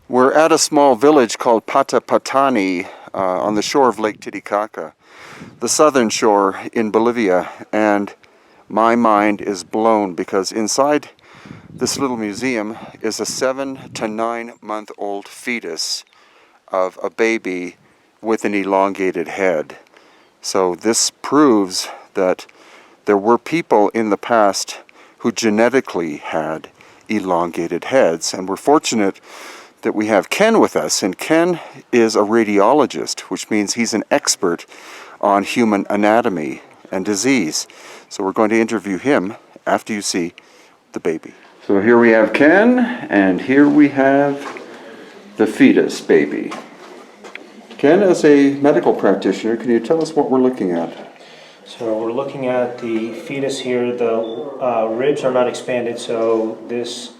We're at a small village called Patapatani on the shore of Lake Titicaca, the southern shore in Bolivia, and my mind is blown because inside this little museum is a 7 to 9 month old fetus of a baby with an elongated head. So this proves that there were people in the past who genetically had elongated heads, and we're fortunate that we have Ken with us, and Ken is a radiologist, which means he's an expert on human anatomy and disease. So we're going to interview him after you see the baby. So here we have Ken, and here we have the fetus baby. Ken, as a medical practitioner, can you tell us what we're looking at? So we're looking at the fetus here. The ribs are not expanded, so this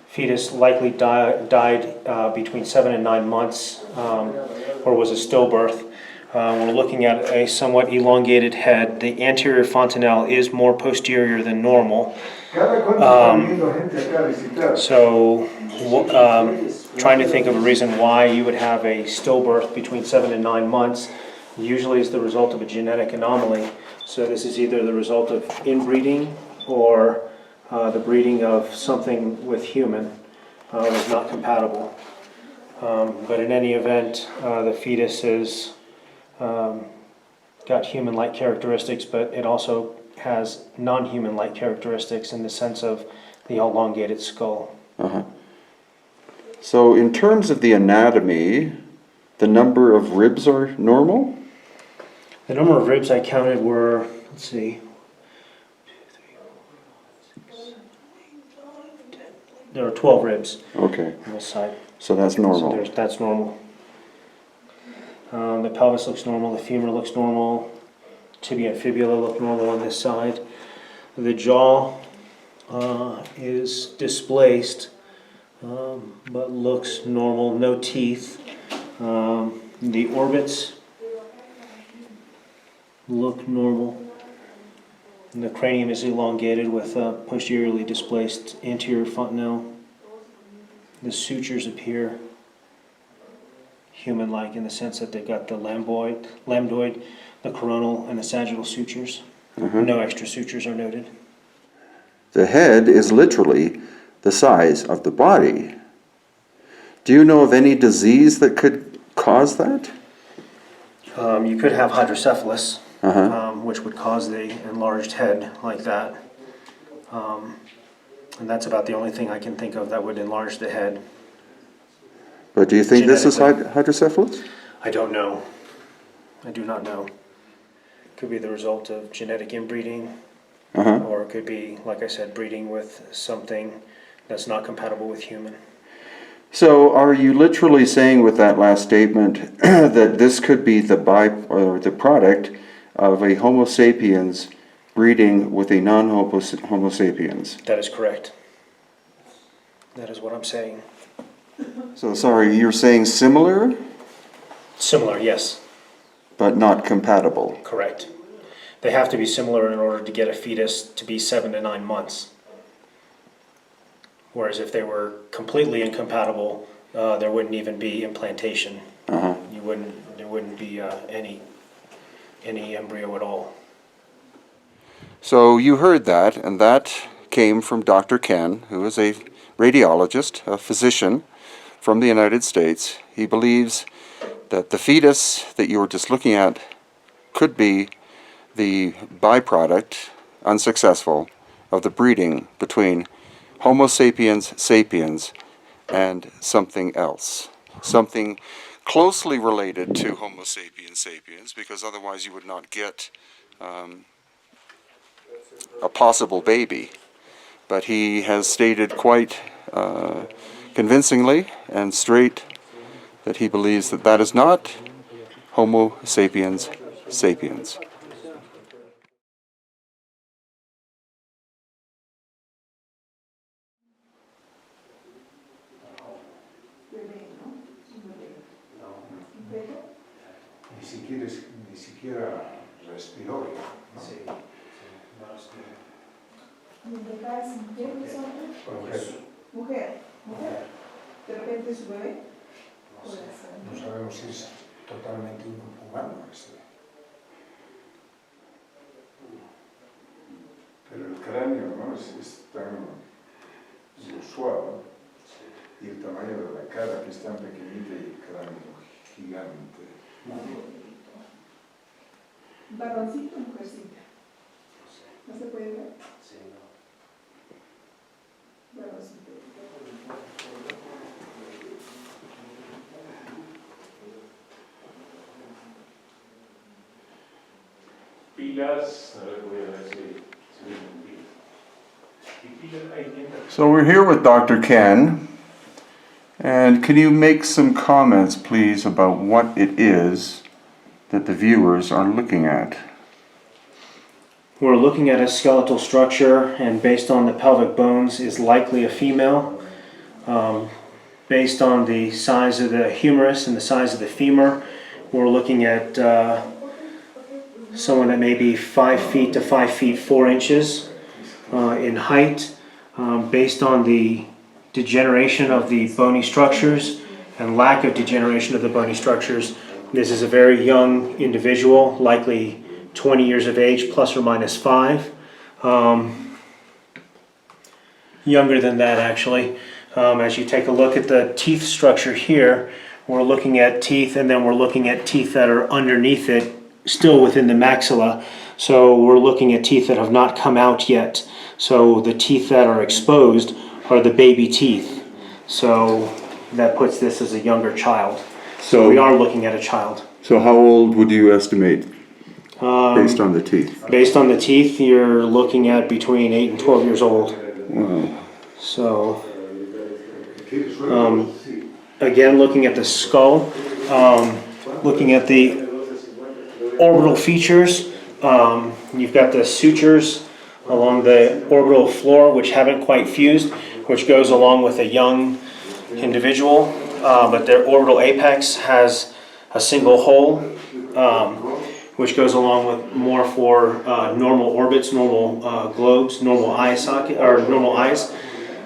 fetus likely died between 7 and 9 months, or was a stillbirth. We're looking at a somewhat elongated head. The anterior fontanelle is more posterior than normal. Trying to think of a reason why you would have a stillbirth between 7 and 9 months. Usually is the result of a genetic anomaly. So this is either the result of inbreeding or the breeding of something with human was not compatible. But in any event, the fetus has got human-like characteristics, but it also has non-human-like characteristics in the sense of the elongated skull. So in terms of the anatomy, the number of ribs are normal? The number of ribs I counted were, let's see, there are 12 ribs. Okay. On this side. So that's normal. So that's normal. The pelvis looks normal, the femur looks normal, tibia and fibula look normal on this side. The jaw is displaced, but looks normal, no teeth. The orbits look normal. And the cranium is elongated with a posteriorly displaced anterior fontanelle. The sutures appear human-like in the sense that they've got the lambdoid, the coronal, and the sagittal sutures. No extra sutures are noted. The head is literally the size of the body. Do you know of any disease that could cause that? You could have hydrocephalus, which would cause the enlarged head like that. And that's about the only thing I can think of that would enlarge the head. But do you think this is hydrocephalus? I don't know. I do not know. Could be the result of genetic inbreeding, or it could be, like I said, breeding with something that's not compatible with human. So are you literally saying with that last statement that this could be the product of a Homo sapiens breeding with a non-Homo sapiens? That is correct. That is what I'm saying. So sorry, you're saying similar? Similar, yes. But not compatible? Correct. They have to be similar in order to get a fetus to be 7 to 9 months. Whereas if they were completely incompatible, there wouldn't even be implantation. There wouldn't be any embryo at all. So you heard that, and that came from Dr. Ken, who is a radiologist, a physician from the United States. He believes that the fetus that you were just looking at could be the byproduct, unsuccessful, of the breeding between Homo sapiens sapiens and something else. Something closely related to Homo sapiens sapiens, because otherwise you would not get a possible baby. But he has stated quite convincingly and straight that he believes that that is not Homo sapiens sapiens. You see ni siquiera respiró, ¿no? Sí. Donde cae sin pie, Mujer. mujer. De repente su bebé. No sabemos si es totalmente humano ese. Pero el cráneo, ¿no? Es tan inusual, ¿no? Y el tamaño de la cara, que es tan pequeñita, y el cráneo gigante. Varoncito, mujercita. ¿No se puede ver? Sí, no. Varoncito. Pilas, a ver, voy a ver si vienen pilas. Y pilas, ahí tienen. So we're here with Dr. Ken, and can you make some comments, please, about what it is that the viewers are looking at? We're looking at a skeletal structure, and based on the pelvic bones, is likely a female. Based on the size of the humerus and the size of the femur, we're looking at someone that may be 5 feet to 5 feet 4 inches in height. Based on the degeneration of the bony structures and lack of degeneration of the bony structures, this is a very young individual, likely 20 years of age, plus or minus 5. Younger than that, actually. As you take a look at the teeth structure here, we're looking at teeth, and then we're looking at teeth that are underneath it, still within the maxilla. So we're looking at teeth that have not come out yet. So the teeth that are exposed are the baby teeth. So that puts this as a younger child. So we are looking at a child. So how old would you estimate based on the teeth? Based on the teeth, you're looking at between 8 and 12 years old. Wow. So, again, looking at the skull, looking at the orbital features, you've got the sutures along the orbital floor which haven't quite fused, which goes along with a young individual, but their orbital apex has a single hole, which goes along with more for normal orbits, normal globes, normal eye socket, or normal eyes.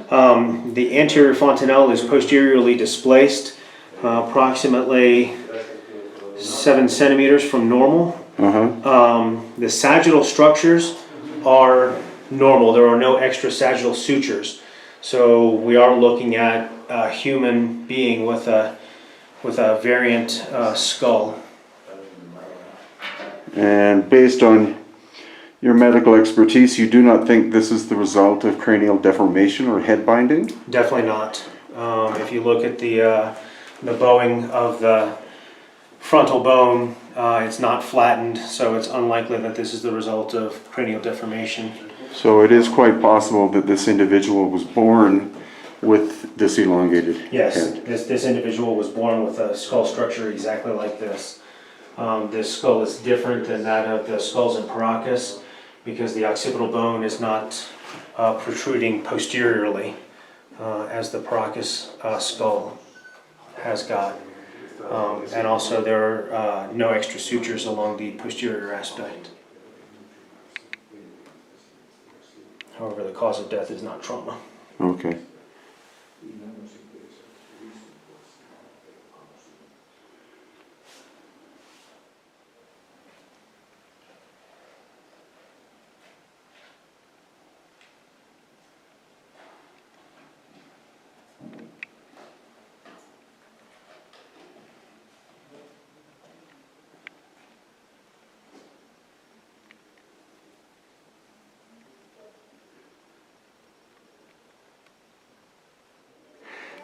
The anterior fontanelle is posteriorly displaced, approximately 7 centimeters from normal. The sagittal structures are normal. There are no extra sagittal sutures. So we are looking at a human being with a variant skull. And based on your medical expertise, you do not think this is the result of cranial deformation or head binding? Definitely not. If you look at the bowing of the frontal bone, it's not flattened, so it's unlikely that this is the result of cranial deformation. So it is quite possible that this individual was born with this elongated Yes, head. this individual was born with a skull structure exactly like this. This skull is different than that of the skulls in Paracas because the occipital bone is not protruding posteriorly as the Paracas skull has got. And also there are no extra sutures along the posterior aspect. However, the cause of death is not trauma. Okay.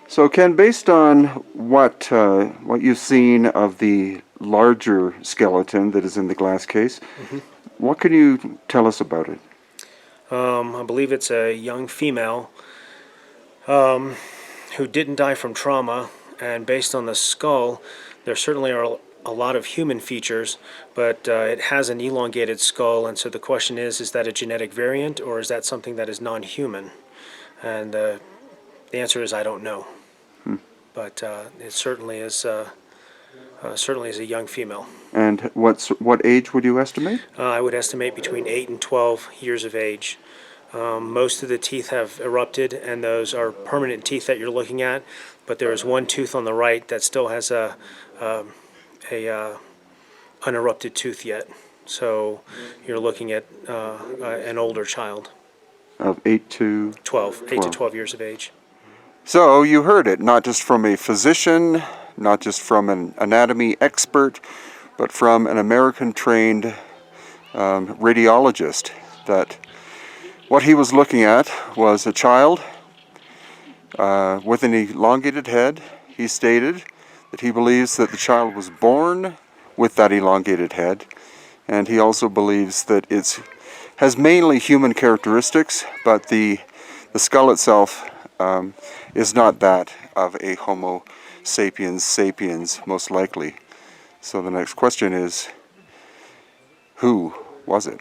So Ken, based on what you've seen of the larger skeleton that is in the glass case, what can you tell us about it? I believe it's a young female who didn't die from trauma, and based on the skull, there certainly are a lot of human features, but it has an elongated skull, and so the question is that a genetic variant, or is that something that is non-human? And the answer is I don't know. But it certainly is a certainly is a young female. And what age would you estimate? I would estimate between 8 and 12 years of age. Most of the teeth have erupted, and those are permanent teeth that you're looking at. But there is one tooth on the right that still has a unerupted tooth yet. So you're looking at an older child, Of 8 to 8 to 12 years of age. So you heard it, not just from a physician, not just from an anatomy expert, but from an American-trained radiologist, that what he was looking at was a child with an elongated head. He stated that he believes that the child was born with that elongated head, and he also believes that it has mainly human characteristics, but the skull itself is not that of a Homo sapiens, most likely. So the next question is, who was it?